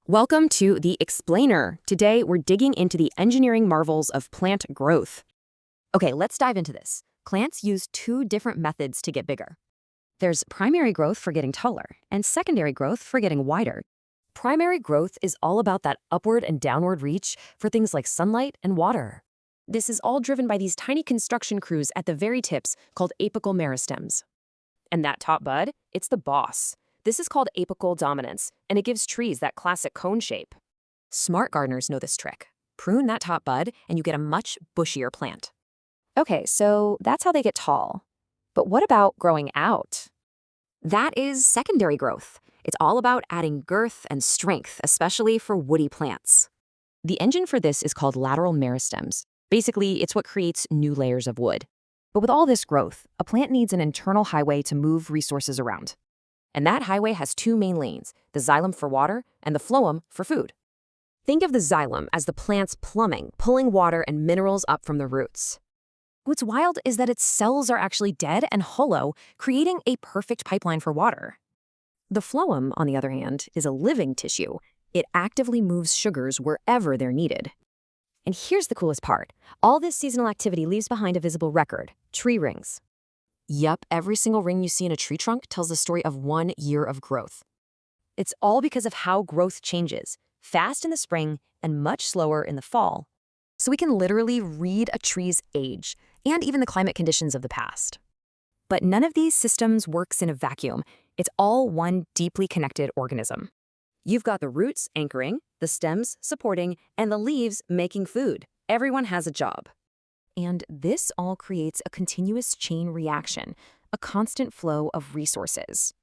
Welcome to The Explainer. Today, we're digging into the engineering marvels of plant growth. Okay, let's dive into this. Plants use two different methods to get bigger. There's primary growth for getting taller, and secondary growth for getting wider. Primary growth is all about that upward and downward reach for things like sunlight and water. This is all driven by these tiny construction crews at the very tips called apical meristems. And that top bud, it's the boss. This is called apical dominance, and it gives trees that classic cone shape. Smart gardeners know this trick. Prune that top bud, and you get a much bushier plant. Okay, so that's how they get tall. But what about growing out? That is secondary growth. It's all about adding girth and strength, especially for woody plants. The engine for this is called lateral meristems. Basically, it's what creates new layers of wood. But with all this growth, a plant needs an internal highway to move resources around. And that highway has two main lanes, the xylem for water and the phloem for food. Think of the xylem as the plant's plumbing, pulling water and minerals up from the roots. What's wild is that its cells are actually dead and hollow, creating a perfect pipeline for water. The phloem, on the other hand, is a living tissue. It actively moves sugars wherever they're needed. And here's the coolest part. All this seasonal activity leaves behind a visible record, tree rings. Yup, every single ring you see in a tree trunk tells the story of 1 year of growth. It's all because of how growth changes, fast in the spring and much slower in the fall. So we can literally read a tree's age and even the climate conditions of the past. But none of these systems works in a vacuum. It's all one deeply connected organism. You've got the roots anchoring, the stems supporting, and the leaves making food. Everyone has a job. And this all creates a continuous chain reaction, a constant flow of resources.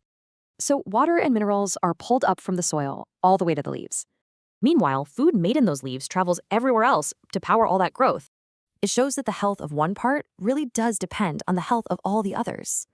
So water and minerals are pulled up from the soil all the way to the leaves. Meanwhile, food made in those leaves travels everywhere else to power all that growth. It shows that the health of one part really does depend on the health of all the others.